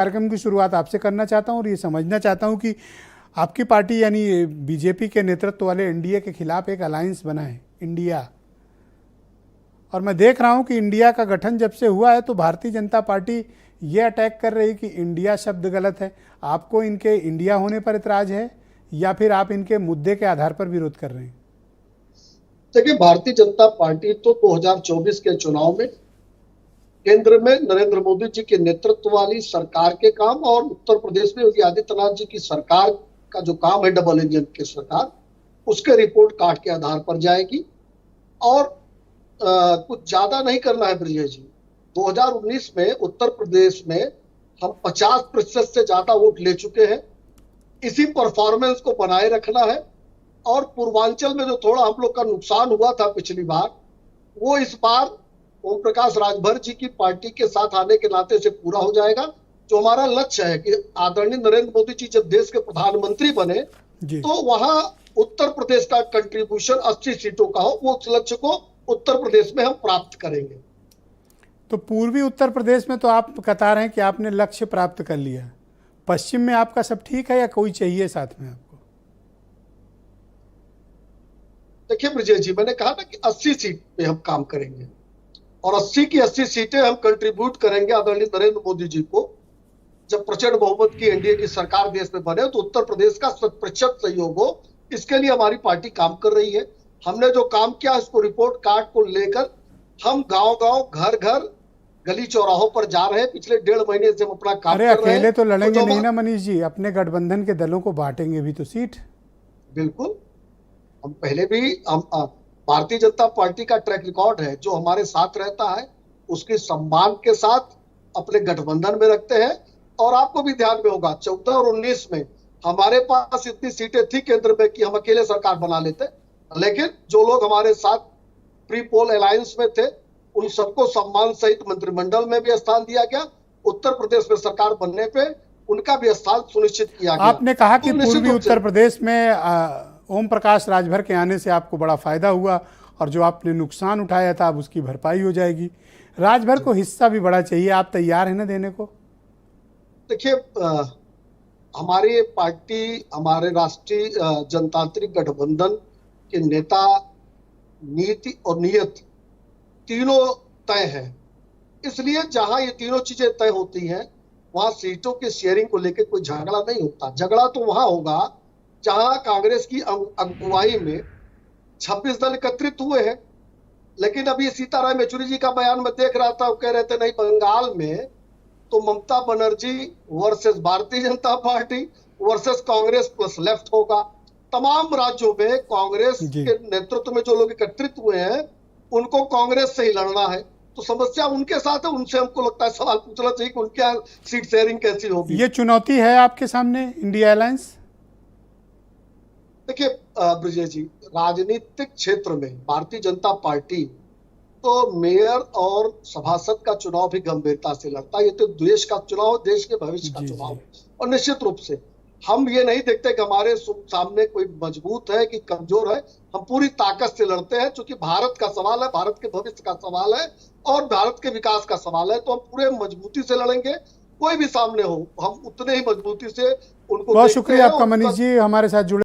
कार्यक्रम की शुरुआत आपसे करना चाहता हूं और ये समझना चाहता हूं कि आपकी पार्टी यानी बीजेपी के नेतृत्व वाले एनडीए के खिलाफ एक अलायंस बना है इंडिया, और मैं देख रहा हूं कि इंडिया का गठन जब से हुआ है तो भारतीय जनता पार्टी ये अटैक कर रही कि इंडिया शब्द गलत है। आपको इनके इंडिया होने पर इतराज है या फिर आप इनके मुद्दे के आधार पर विरोध कर रहे हैं? देखिए, भारतीय जनता पार्टी तो 2024 के चुनाव में केंद्र में नरेंद्र मोदी जी के नेतृत्व वाली सरकार के काम और उत्तर प्रदेश में योगी आदित्यनाथ जी की सरकार का जो काम है, डबल इंजन की सरकार, उसके रिपोर्ट कार्ड के आधार पर जाएगी। और कुछ ज्यादा नहीं करना है ब्रिजेश जी। 2019 में उत्तर प्रदेश में हम 50% से ज्यादा वोट ले चुके हैं। इसी परफॉर्मेंस को बनाए रखना है और पूर्वांचल में जो थोड़ा हम लोग का नुकसान हुआ था पिछली बार, वो इस बार ओम प्रकाश राजभर जी की पार्टी के साथ आने के नाते से पूरा हो जाएगा। जो हमारा लक्ष्य है कि आदरणीय नरेंद्र मोदी जी जब देश के प्रधानमंत्री बने तो वहां उत्तर प्रदेश का कंट्रीब्यूशन 80 सीटों का हो, वो उस लक्ष्य को उत्तर प्रदेश में हम प्राप्त करेंगे। तो पूर्वी उत्तर प्रदेश में तो आप बता रहे हैं कि आपने लक्ष्य प्राप्त कर लिया, पश्चिम में आपका सब ठीक है या कोई चाहिए साथ में आपको? देखिए ब्रिजेश जी, मैंने कहा ना कि 80 सीट पे हम काम करेंगे और 80 की 80 सीटें हम कंट्रीब्यूट करेंगे आदरणीय नरेंद्र मोदी जी को। जब प्रचंड बहुमत की एनडीए की सरकार देश में बने तो उत्तर प्रदेश का 100% सहयोग हो, इसके लिए हमारी पार्टी काम कर रही है। हमने जो काम किया इसको रिपोर्ट कार्ड को लेकर हम गांव-गांव, घर-घर, गली चौराहों पर जा रहे हैं। पिछले 1.5 महीने से हम अपना काम कर रहे हैं। अरे अकेले तो लड़ेंगे नहीं ना मनीष जी, अपने गठबंधन के दलों को बांटेंगे भी तो सीट। बिल्कुल, हम पहले भी भारतीय जनता पार्टी का ट्रैक रिकॉर्ड है, जो हमारे साथ रहता है उसके सम्मान के साथ अपने गठबंधन में रखते हैं। और आपको भी ध्यान में होगा 14 और 19 में हमारे पास इतनी सीटें थी केंद्र में कि हम अकेले सरकार बना लेते, लेकिन जो लोग हमारे साथ प्री पोल अलायंस में थे उन सबको सम्मान सहित मंत्रिमंडल में भी स्थान दिया गया। उत्तर प्रदेश में सरकार बनने पे उनका भी स्थान सुनिश्चित किया गया। आपने कहा कि पूर्वी उत्तर प्रदेश में ओम प्रकाश राजभर के आने से आपको बड़ा फायदा हुआ और जो आपने नुकसान उठाया था अब उसकी भरपाई हो जाएगी। राजभर को हिस्सा भी बड़ा चाहिए, आप तैयार हैं ना देने को? देखिए, हमारी पार्टी, हमारे राष्ट्रीय जनतांत्रिक गठबंधन के नेता, नीति और नियत तीनों तय है। इसलिए जहां ये तीनों चीजें तय होती हैं वहां सीटों की शेयरिंग को लेकर कोई झगड़ा नहीं होता। झगड़ा तो वहां होगा जहां कांग्रेस की अगुवाई में 26 दल एकत्रित हुए हैं। लेकिन अभी सीताराम येचुरी जी का बयान में देख रहा था, वो कह रहे थे नहीं, बंगाल में तो Mamata Banerjee versus Bharatiya Janata party versus Congress plus left होगा। तमाम राज्यों में कांग्रेस के नेतृत्व में जो लोग एकत्रित हुए हैं उनको कांग्रेस से ही लड़ना है, तो समस्या उनके साथ है। उनसे हमको लगता है सवाल पूछना चाहिए कि उनके सीट शेयरिंग कैसी होगी। ये चुनौती है आपके सामने इंडिया अलायंस? देखिए ब्रिजेश जी, राजनीतिक क्षेत्र में भारतीय जनता पार्टी तो मेयर और सभासद का चुनाव भी गंभीरता से लड़ता है। ये तो देश का चुनाव, देश के भविष्य का चुनाव। और निश्चित रूप से हम ये नहीं देखते कि हमारे सामने कोई मजबूत है कि कमजोर है। हम पूरी ताकत से लड़ते हैं, क्योंकि भारत का सवाल है, भारत के भविष्य का सवाल है और भारत के विकास का सवाल है। तो हम पूरे मजबूती से लड़ेंगे, कोई भी सामने हो हम उतने ही मजबूती से उनको। बहुत शुक्रिया आपका मनीष जी, हमारे साथ जुड़े।